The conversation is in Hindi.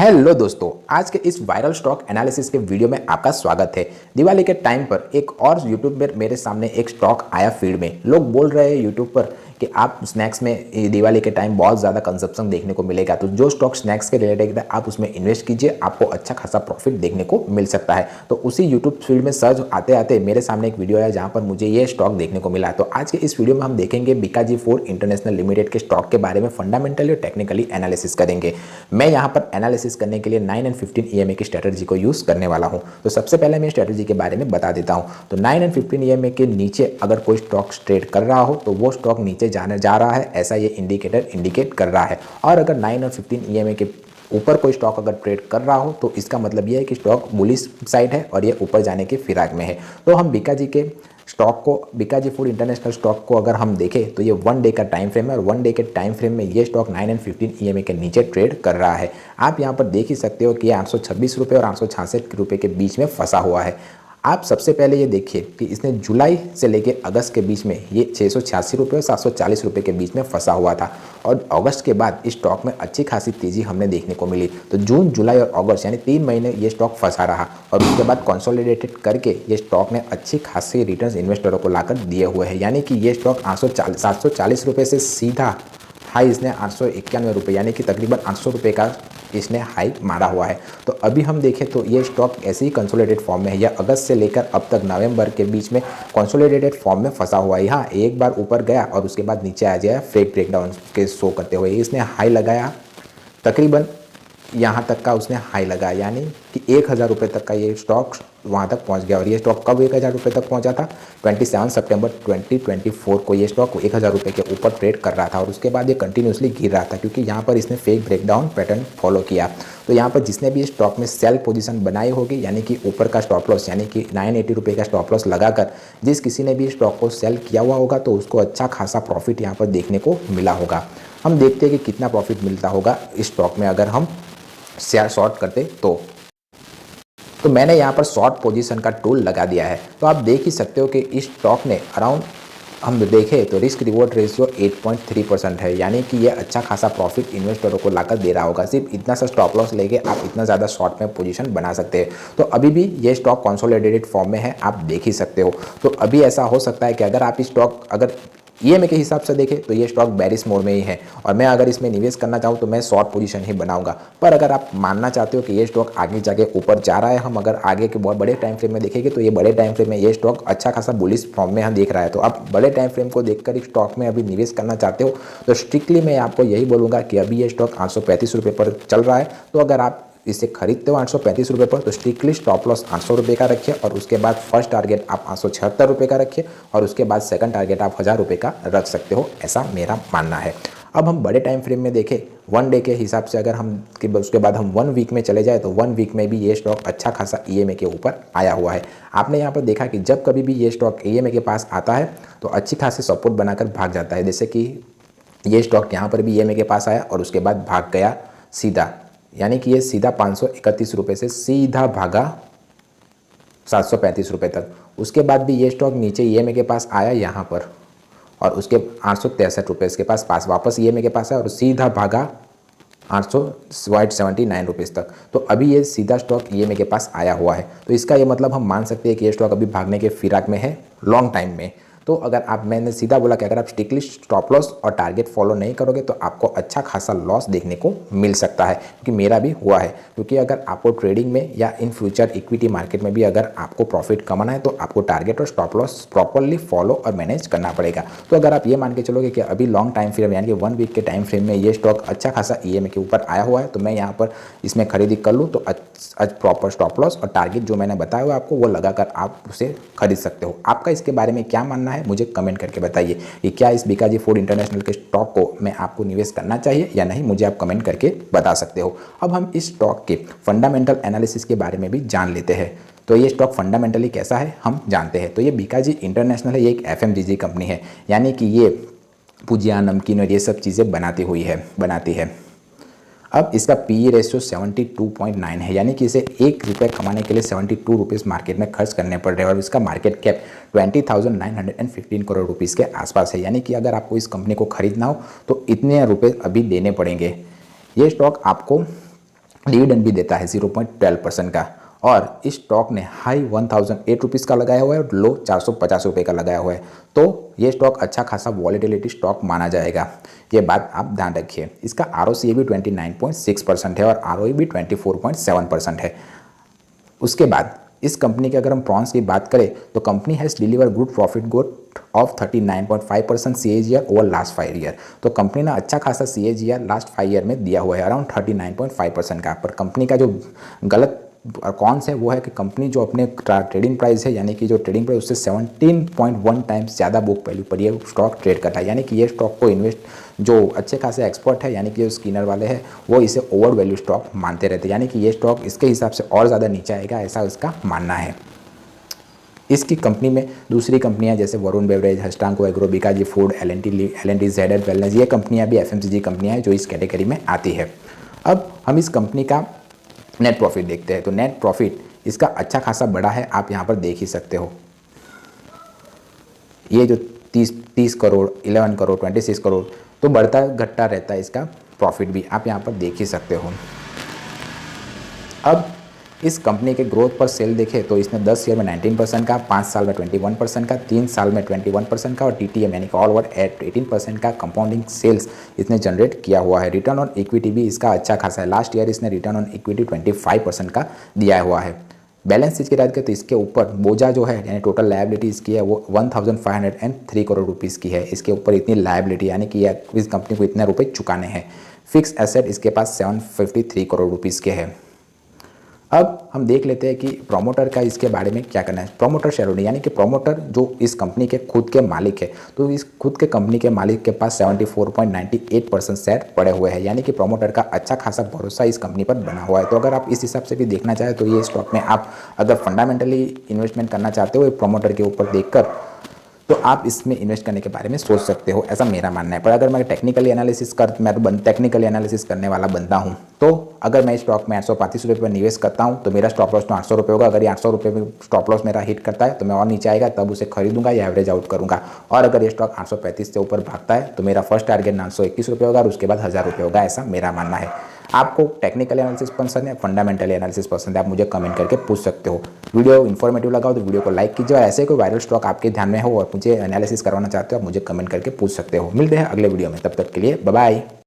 हेलो दोस्तों, आज के इस वायरल स्टॉक एनालिसिस के वीडियो में आपका स्वागत है। दिवाली के टाइम पर एक और यूट्यूब पर मेरे सामने एक स्टॉक आया फीड में। लोग बोल रहे हैं यूट्यूब पर कि आप स्नैक्स में दिवाली के टाइम बहुत ज़्यादा कंजप्शन देखने को मिलेगा, तो जो स्टॉक स्नैक्स के रिलेटेड है आप उसमें इन्वेस्ट कीजिए, आपको अच्छा खासा प्रॉफिट देखने को मिल सकता है। तो उसी यूट्यूब फीड में सर्च आते आते मेरे सामने एक वीडियो आया जहाँ पर मुझे ये स्टॉक देखने को मिला। तो आज के इस वीडियो में हम देखेंगे बीकाजी फूड इंटरनेशनल लिमिटेड के स्टॉक के बारे में फंडामेंटली और टेक्निकली एनालिसिस करेंगे। मैं यहाँ पर एनालिसिस करने के लिए 9 और 15 ईएमए की स्ट्रेटजी को यूज़ करने वाला हूँ। तो सबसे पहले मैं स्ट्रेटजी के बारे में बता देता हूँ। तो 9 और 15 ईएमए के नीचे अगर कोई स्टॉक ट्रेड कर रहा हो तो वो स्टॉक नीचे जाने जा रहा है, ऐसा ये इंडिकेटर इंडिकेट कर रहा है। और अगर 9 और 15 ईएमए के ऊपर कोई स्टॉक अगर ट्रेड कर रहा हो तो इसका मतलब ये है कि स्टॉक बुलिश साइड है और ये ऊपर जाने के फिराक में है। तो हम बीकाजी के स्टॉक को, बीकाजी फूड इंटरनेशनल स्टॉक को अगर हम देखें तो ये 1 डे का टाइम फ्रेम है और 1 डे के टाइम फ्रेम में ये स्टॉक 9 और 15 ईएमए के नीचे ट्रेड कर रहा है। आप यहाँ पर देख ही सकते हो कि ये 826 रुपये और 866 रुपये के बीच में फंसा हुआ है। आप सबसे पहले ये देखिए कि इसने जुलाई से लेकर अगस्त के बीच में ये 686 रुपये और 740 रुपये के बीच में फंसा हुआ था और अगस्त के बाद इस स्टॉक में अच्छी खासी तेज़ी हमने देखने को मिली। तो जून, जुलाई और अगस्त यानी 3 महीने ये स्टॉक फंसा रहा और उसके बाद कंसोलिडेटेड करके ये स्टॉक ने अच्छी खासी रिटर्न्स इन्वेस्टरों को लाकर दिए हुए हैं। यानी कि ये स्टॉक 740 रुपये से सीधा हाई इसने 891 रुपये यानी कि तकरीबन 800 रुपये का इसने हाई मारा हुआ है। तो अभी हम देखें तो ये स्टॉक ऐसे ही कंसोलिडेटेड फॉर्म में है, या अगस्त से लेकर अब तक नवंबर के बीच में कंसोलिडेटेड फॉर्म में फंसा हुआ है। यहाँ एक बार ऊपर गया और उसके बाद नीचे आ जाए फेक ब्रेकडाउन के शो करते हुए इसने हाई लगाया, तकरीबन यहाँ तक का उसने हाई लगाया, यानी कि 1000 रुपये तक का ये स्टॉक वहाँ तक पहुँच गया। और ये स्टॉक कब 1000 रुपये तक पहुँचा था? 27 सितंबर 2024 को ये स्टॉक 1000 रुपये के ऊपर ट्रेड कर रहा था और उसके बाद ये कंटिन्यूसली गिर रहा था क्योंकि यहाँ पर इसने फेक ब्रेकडाउन पैटर्न फॉलो किया। तो यहाँ पर जिसने भी स्टॉक में सेल पोजीशन बनाई होगी, यानी कि ऊपर का स्टॉप लॉस यानी कि 980 रुपये का स्टॉप लॉस लगाकर जिस किसी ने भी स्टॉक को सेल किया हुआ होगा तो उसको अच्छा खासा प्रॉफिट यहाँ पर देखने को मिला होगा। हम देखते हैं कि कितना प्रॉफिट मिलता होगा इस स्टॉक में अगर हम शेयर शॉर्ट करते तो मैंने यहाँ पर शॉर्ट पोजीशन का टूल लगा दिया है। तो आप देख ही सकते हो कि इस स्टॉक ने अराउंड हम देखें तो रिस्क रिवॉर्ड रेशियो 8.3% है, यानी कि ये अच्छा खासा प्रॉफिट इन्वेस्टरों को लाकर दे रहा होगा। सिर्फ इतना सा स्टॉप लॉस लेके आप इतना ज़्यादा शॉर्ट में पोजीशन बना सकते हैं। तो अभी भी ये स्टॉक कंसोलिडेटेड फॉर्म में है, आप देख ही सकते हो। तो अभी ऐसा हो सकता है कि अगर आप इस स्टॉक अगर ईएमए के हिसाब से देखें तो ये स्टॉक बेरिश मोड में ही है और मैं अगर इसमें निवेश करना चाहूँ तो मैं शॉर्ट पोजीशन ही बनाऊंगा। पर अगर आप मानना चाहते हो कि ये स्टॉक आगे जाके ऊपर जा रहा है, हम अगर आगे के बहुत बड़े टाइम फ्रेम में देखेंगे तो ये बड़े टाइम फ्रेम में ये स्टॉक अच्छा खासा बुलिश फॉर्म में हम देख रहा है। तो आप बड़े टाइम फ्रेम को देखकर इस स्टॉक में अभी निवेश करना चाहते हो तो स्ट्रिक्टली मैं आपको यही बोलूँगा कि अभी ये स्टॉक 835 रुपये पर चल रहा है। तो अगर आप इसे खरीदते हो 835 रुपये पर तो स्ट्रिक्टली स्टॉप लॉस 800 रुपये का रखिए और उसके बाद फर्स्ट टारगेट आप 876 रुपये का रखिए और उसके बाद सेकंड टारगेट आप 1000 रुपये का रख सकते हो, ऐसा मेरा मानना है। अब हम बड़े टाइम फ्रेम में देखें 1 डे के हिसाब से अगर हम उसके बाद हम 1 वीक में चले जाए तो 1 वीक में भी ये स्टॉक अच्छा खासा ईएमए के ऊपर आया हुआ है। आपने यहाँ पर देखा कि जब कभी भी ये स्टॉक ईएमए के पास आता है तो अच्छी खासी सपोर्ट बनाकर भाग जाता है। जैसे कि ये स्टॉक यहाँ पर भी ईएमए के पास आया और उसके बाद भाग गया सीधा, यानी कि ये सीधा 531 रुपये से सीधा भागा 735 रुपये तक। उसके बाद भी ये स्टॉक नीचे ईएमए के पास आया यहाँ पर और उसके 863 रुपये इसके पास वापस ईएमए के पास आया और सीधा भागा 879 रुपीज़ तक। तो अभी ये सीधा स्टॉक ईएमए के पास आया हुआ है। तो इसका ये मतलब हम मान सकते हैं कि ये स्टॉक अभी भागने के फिराक में है लॉन्ग टाइम में। तो अगर आप, मैंने सीधा बोला कि अगर आप स्ट्रिक्टली स्टॉप लॉस और टारगेट फॉलो नहीं करोगे तो आपको अच्छा खासा लॉस देखने को मिल सकता है, क्योंकि मेरा भी हुआ है। क्योंकि अगर आपको ट्रेडिंग में या इन फ्यूचर इक्विटी मार्केट में भी अगर आपको प्रॉफिट कमाना है तो आपको टारगेट और स्टॉप लॉस प्रॉपरली फॉलो और मैनेज करना पड़ेगा। तो अगर आप ये मान के चलोगे कि अभी लॉन्ग टाइम फ्रेम यानी कि 1 वीक के टाइम फ्रेम में ये स्टॉक अच्छा खासा ईएमए के ऊपर आया हुआ है तो मैं यहाँ पर इसमें खरीदी कर लूँ तो प्रॉपर स्टॉप लॉस और टारगेट जो मैंने बताया हुआ आपको वो लगाकर आप उसे खरीद सकते हो। आपका इसके बारे में क्या मानना है मुझे कमेंट करके बताइए कि क्या इस बीकाजी फूड इंटरनेशनल के स्टॉक को मैं आपको निवेश करना चाहिए या नहीं, मुझे आप कमेंट करके बता सकते हो। अब हम इस स्टॉक के फंडामेंटल एनालिसिस के बारे में भी जान लेते हैं। तो ये स्टॉक फंडामेंटली कैसा है हम जानते हैं। तो ये बीकाजी इंटरनेशनल है, ये एक एफएमजीजी कंपनी है, यानी कि ये भुजिया, नमकीन और ये सब चीज़ें बनाती है। अब इसका पीई रेशियो 72.9 है, यानी कि इसे 1 रुपये कमाने के लिए 72 रुपीज़ मार्केट में खर्च करने पड़ रहे हैं और इसका मार्केट कैप 20,915 करोड़ रुपीज़ के आसपास है। यानी कि अगर आपको इस कंपनी को खरीदना हो तो इतने रुपए अभी देने पड़ेंगे। ये स्टॉक आपको डिविडेंड भी देता है 0.12% का। और इस स्टॉक ने हाई 1008 रुपीज़ का लगाया हुआ है और लो 450 रुपये का लगाया हुआ है। तो ये स्टॉक अच्छा खासा वॉलेटिलिटी स्टॉक माना जाएगा, ये बात आप ध्यान रखिए। इसका ROCE भी 29.6% है और ROE भी 24.7% है। उसके बाद इस कंपनी के अगर हम प्रॉन्स की बात करें तो company has deliver good profit growth of 39.5% CAGR over last 5 year. तो कंपनी ने अच्छा खासा CAGR लास्ट 5 ईयर में दिया हुआ है अराउंड 39.5% का। पर कंपनी का जो गलत कौन से वो है कि कंपनी जो अपने ट्रेडिंग प्राइस है, यानी कि जो ट्रेडिंग प्राइस उससे 17.1 टाइम्स ज़्यादा बुक वैल्यू पर ये स्टॉक ट्रेड करता है। यानी कि ये स्टॉक को इन्वेस्ट जो अच्छे खासे एक्सपर्ट है, यानी कि जो स्किनर वाले हैं, वो इसे ओवर वैल्यू स्टॉक मानते रहते हैं। यानी कि ये स्टॉक इसके हिसाब से और ज़्यादा नीचे आएगा, ऐसा उसका मानना है। इसकी कंपनी में दूसरी कंपनियां जैसे वरुण बेवरेज, हस्टांको एग्रो, बीकाजी फूड, एल&टी जेड वेलनेस, ये कंपनियां भी FMCG कंपनियां हैं जो इस कैटेगरी में आती है। अब हम इस कंपनी का नेट प्रॉफिट देखते हैं। तो नेट प्रॉफिट इसका अच्छा खासा बड़ा है, आप यहाँ पर देख ही सकते हो। ये जो 30 करोड़, 11 करोड़, 26 करोड़, तो बढ़ता घटता रहता है इसका प्रॉफिट भी, आप यहाँ पर देख ही सकते हो। अब इस कंपनी के ग्रोथ पर सेल देखें तो इसने 10 ईयर में 19% का, 5 साल में 21% का, 3 साल में 21% का और TTM यानी कि ऑल ओवर 18% का कंपाउंडिंग सेल्स इसने जनरेट किया हुआ है। रिटर्न ऑन इक्विटी भी इसका अच्छा खासा है। लास्ट ईयर इसने रिटर्न ऑन इक्विटी 25% का दिया हुआ है। बैलेंस शीट की बात करें तो इसके ऊपर बोझा जो है यानी टोटल लायबिलिटी इसकी है वो 1503 करोड़ रुपीज़ की है। इसके ऊपर इतनी लायबिलिटी यानी कि इस कंपनी को इतने रुपए चुकाने हैं। फिक्स एसेट इसके पास 753 करोड़ रुपीज़ के हैं। अब हम देख लेते हैं कि प्रोमोटर का इसके बारे में क्या करना है। प्रोमोटर शेयर होल्डिंग यानी कि प्रोमोटर जो इस कंपनी के खुद के मालिक है, तो इस खुद के कंपनी के मालिक के पास 74.98% शेयर पड़े हुए हैं। यानी कि प्रोमोटर का अच्छा खासा भरोसा इस कंपनी पर बना हुआ है। तो अगर आप इस हिसाब से भी देखना चाहें तो ये स्टॉक में आप अगर फंडामेंटली इन्वेस्टमेंट करना चाहते हो प्रोमोटर के ऊपर देखकर, तो आप इसमें इन्वेस्ट करने के बारे में सोच सकते हो, ऐसा मेरा मानना है। पर अगर मैं टेक्निकली एनालिसिस करने वाला बंदा हूँ, तो अगर मैं स्टॉक में 835 रुपये पर निवेश करता हूँ तो मेरा स्टॉप लॉस तो 800 रुपये होगा। अगर ये 800 रुपये में स्टॉप लॉस मेरा हिट करता है तो मैं और नीचे आएगा तब उसे खरीदूंगा या एवरेज आउट करूँगा। और अगर ये स्टॉक 835 से ऊपर भागता है तो मेरा फर्स्ट टारगेट 921 रुपये होगा और उसके बाद 1000 रुपये होगा, ऐसा मेरा मानना है। आपको टेक्निकल एनालिसिस पसंद है, फंडामेंटल एनालिसिस पसंद है, आप मुझे कमेंट करके पूछ सकते हो। वीडियो इन्फॉर्मेटिव लगा हो तो वीडियो को लाइक कीजिए और ऐसे कोई वायरल स्टॉक आपके ध्यान में हो और मुझे एनालिसिस करवाना चाहते हो आप मुझे कमेंट करके पूछ सकते हो। मिलते हैं अगले वीडियो में, तब तक के लिए बाय बाय।